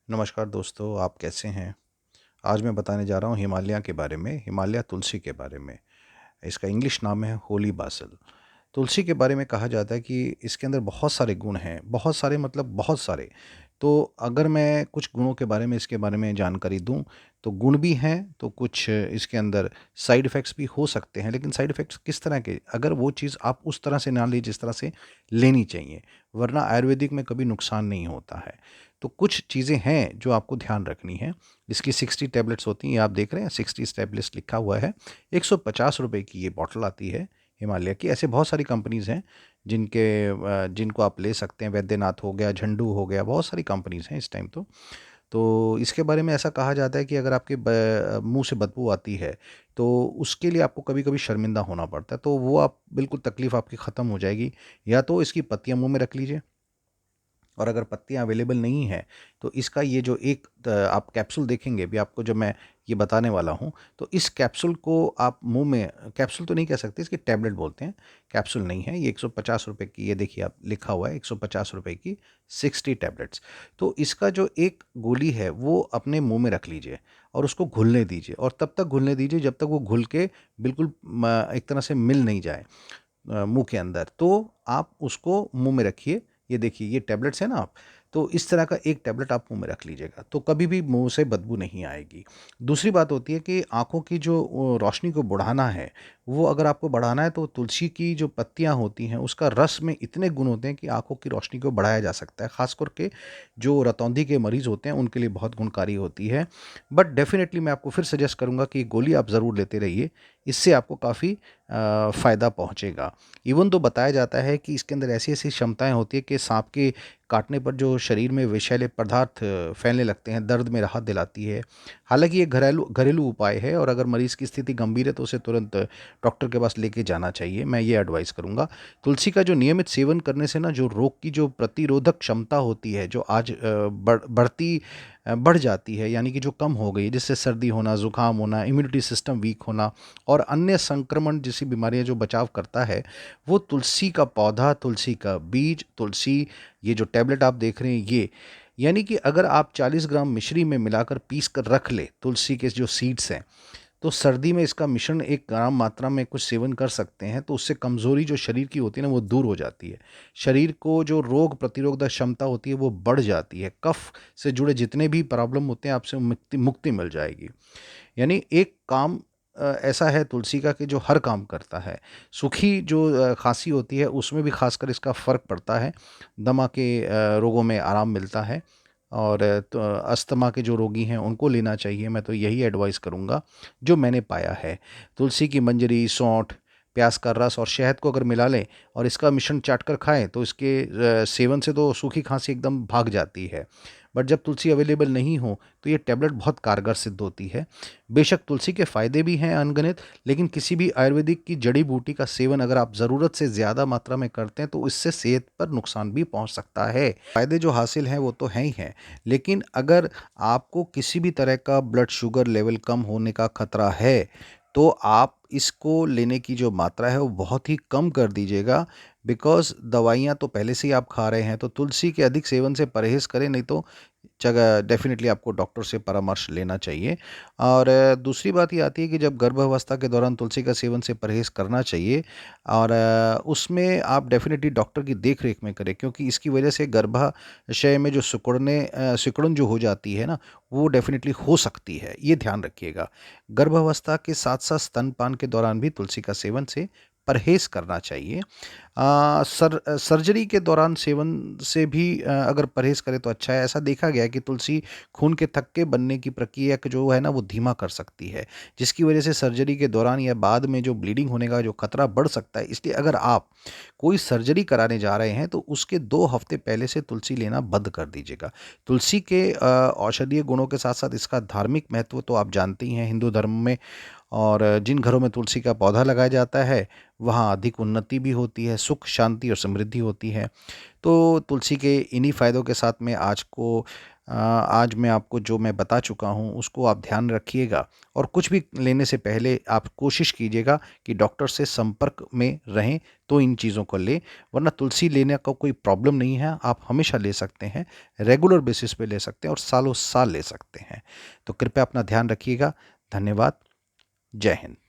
नमस्कार दोस्तों, आप कैसे हैं? आज मैं बताने जा रहा हूँ हिमालय के बारे में, हिमालय तुलसी के बारे में। इसका इंग्लिश नाम है होली बासल। तुलसी के बारे में कहा जाता है कि इसके अंदर बहुत सारे गुण हैं, बहुत सारे मतलब बहुत सारे। तो अगर मैं कुछ गुणों के बारे में इसके बारे में जानकारी दूँ, तो गुण भी हैं, तो कुछ इसके अंदर साइड इफ़ेक्ट्स भी हो सकते हैं। लेकिन साइड इफ़ेक्ट्स किस तरह के? अगर वो चीज़ आप उस तरह से ना लें जिस तरह से लेनी चाहिए, वरना आयुर्वेदिक में कभी नुकसान नहीं होता है। तो कुछ चीज़ें हैं जो आपको ध्यान रखनी है। इसकी 60 टैबलेट्स होती हैं, ये आप देख रहे हैं 60 टैबलेट्स लिखा हुआ है। ₹150 की ये बॉटल आती है हिमालय की। ऐसे बहुत सारी कंपनीज़ हैं जिनको आप ले सकते हैं। वैद्यनाथ हो गया, झंडू हो गया, बहुत सारी कंपनीज़ हैं इस टाइम तो। तो इसके बारे में ऐसा कहा जाता है कि अगर आपके मुँह से बदबू आती है, तो उसके लिए आपको कभी-कभी शर्मिंदा होना पड़ता है। तो वो आप बिल्कुल तकलीफ़ आपकी ख़त्म हो जाएगी। या तो इसकी पत्तियाँ मुँह में रख लीजिए, और अगर पत्तियाँ अवेलेबल नहीं हैं, तो इसका ये जो एक आप कैप्सूल देखेंगे अभी आपको जो मैं ये बताने वाला हूँ, तो इस कैप्सूल को आप मुँह में, कैप्सूल तो नहीं कह सकते, इसकी टैबलेट बोलते हैं, कैप्सूल नहीं है। ये ₹150 की, ये देखिए आप लिखा हुआ है ₹150 की 60 टैबलेट्स। तो इसका जो एक गोली है वो अपने मुँह में रख लीजिए और उसको घुलने दीजिए, और तब तक घुलने दीजिए जब तक वो घुल के बिल्कुल एक तरह से मिल नहीं जाए मुँह के अंदर। तो आप उसको मुँह में रखिए। ये देखिए, ये टैबलेट्स हैं ना आप, तो इस तरह का एक टैबलेट आप मुँह में रख लीजिएगा, तो कभी भी मुँह से बदबू नहीं आएगी। दूसरी बात होती है कि आँखों की जो रोशनी को बढ़ाना है, वो अगर आपको बढ़ाना है तो तुलसी की जो पत्तियाँ होती हैं, उसका रस में इतने गुण होते हैं कि आँखों की रोशनी को बढ़ाया जा सकता है। ख़ास करके जो रतौंधी के मरीज़ होते हैं, उनके लिए बहुत गुणकारी होती है। बट डेफ़िनेटली मैं आपको फिर सजेस्ट करूँगा कि गोली आप ज़रूर लेते रहिए, इससे आपको काफ़ी फ़ायदा पहुँचेगा। इवन तो बताया जाता है कि इसके अंदर ऐसी-ऐसी क्षमताएँ होती हैं कि साँप के काटने पर जो शरीर में विषैले पदार्थ फैलने लगते हैं, दर्द में राहत दिलाती है। हालाँकि ये घरेलू घरेलू उपाय है, और अगर मरीज़ की स्थिति गंभीर है तो उसे तुरंत डॉक्टर के पास लेके जाना चाहिए, मैं ये एडवाइस करूँगा। तुलसी का जो नियमित सेवन करने से ना, जो रोग की जो प्रतिरोधक क्षमता होती है, जो आज बढ़ जाती है, यानी कि जो कम हो गई है, जिससे सर्दी होना, ज़ुकाम होना, इम्यूनिटी सिस्टम वीक होना और अन्य संक्रमण जैसी बीमारियाँ जो बचाव करता है, वो तुलसी का पौधा, तुलसी का बीज, तुलसी, ये जो टैबलेट आप देख रहे हैं ये, यानी कि अगर आप 40 ग्राम मिश्री में मिलाकर पीस कर रख लें, तुलसी के जो सीड्स हैं, तो सर्दी में इसका मिश्रण 1 ग्राम मात्रा में कुछ सेवन कर सकते हैं, तो उससे कमज़ोरी जो शरीर की होती है ना, वो दूर हो जाती है। शरीर को जो रोग प्रतिरोधक क्षमता होती है वो बढ़ जाती है। कफ़ से जुड़े जितने भी प्रॉब्लम होते हैं, आपसे मुक्ति मुक्ति मिल जाएगी। यानी एक काम ऐसा है तुलसी का कि जो हर काम करता है। सूखी जो खाँसी होती है उसमें भी ख़ासकर इसका फ़र्क पड़ता है। दमा के रोगों में आराम मिलता है, और तो अस्थमा के जो रोगी हैं उनको लेना चाहिए। मैं तो यही एडवाइस करूँगा जो मैंने पाया है। तुलसी की मंजरी, सौंठ, प्याज का रस और शहद को अगर मिला लें और इसका मिश्रण चाट कर खाएँ, तो इसके सेवन से तो सूखी खाँसी एकदम भाग जाती है। बट जब तुलसी अवेलेबल नहीं हो, तो ये टैबलेट बहुत कारगर सिद्ध होती है। बेशक तुलसी के फ़ायदे भी हैं अनगिनत, लेकिन किसी भी आयुर्वेदिक की जड़ी बूटी का सेवन अगर आप ज़रूरत से ज़्यादा मात्रा में करते हैं, तो इससे सेहत पर नुकसान भी पहुंच सकता है। फ़ायदे जो हासिल हैं वो तो हैं ही हैं, लेकिन अगर आपको किसी भी तरह का ब्लड शुगर लेवल कम होने का खतरा है, तो आप इसको लेने की जो मात्रा है वो बहुत ही कम कर दीजिएगा। बिकॉज़ दवाइयाँ तो पहले से ही आप खा रहे हैं, तो तुलसी के अधिक सेवन से परहेज़ करें, नहीं तो जगह डेफ़िनेटली आपको डॉक्टर से परामर्श लेना चाहिए। और दूसरी बात ये आती है कि जब गर्भावस्था के दौरान तुलसी का सेवन से परहेज़ करना चाहिए, और उसमें आप डेफ़िनेटली डॉक्टर की देख-रेख में करें, क्योंकि इसकी वजह से गर्भाशय में जो सिकुड़न जो हो जाती है ना, वो डेफ़िनेटली हो सकती है, ये ध्यान रखिएगा। गर्भावस्था के साथ-साथ स्तनपान के दौरान भी तुलसी का सेवन से परहेज़ करना चाहिए। सर्जरी के दौरान सेवन से भी अगर परहेज़ करें तो अच्छा है। ऐसा देखा गया है कि तुलसी खून के थक्के बनने की प्रक्रिया को जो है ना, वो धीमा कर सकती है, जिसकी वजह से सर्जरी के दौरान या बाद में जो ब्लीडिंग होने का जो खतरा बढ़ सकता है। इसलिए अगर आप कोई सर्जरी कराने जा रहे हैं, तो उसके 2 हफ्ते पहले से तुलसी लेना बंद कर दीजिएगा। तुलसी के औषधीय गुणों के साथ-साथ इसका धार्मिक महत्व तो आप जानते ही हैं हिंदू धर्म में, और जिन घरों में तुलसी का पौधा लगाया जाता है, वहाँ अधिक उन्नति भी होती है, सुख, शांति और समृद्धि होती है। तो तुलसी के इन्हीं फ़ायदों के साथ मैं आज को आज मैं आपको जो मैं बता चुका हूँ उसको आप ध्यान रखिएगा, और कुछ भी लेने से पहले आप कोशिश कीजिएगा कि डॉक्टर से संपर्क में रहें तो इन चीज़ों को लें, वरना तुलसी लेने का कोई प्रॉब्लम नहीं है, आप हमेशा ले सकते हैं, रेगुलर बेसिस पे ले सकते हैं और सालों साल ले सकते हैं। तो कृपया अपना ध्यान रखिएगा। धन्यवाद। जय हिंद।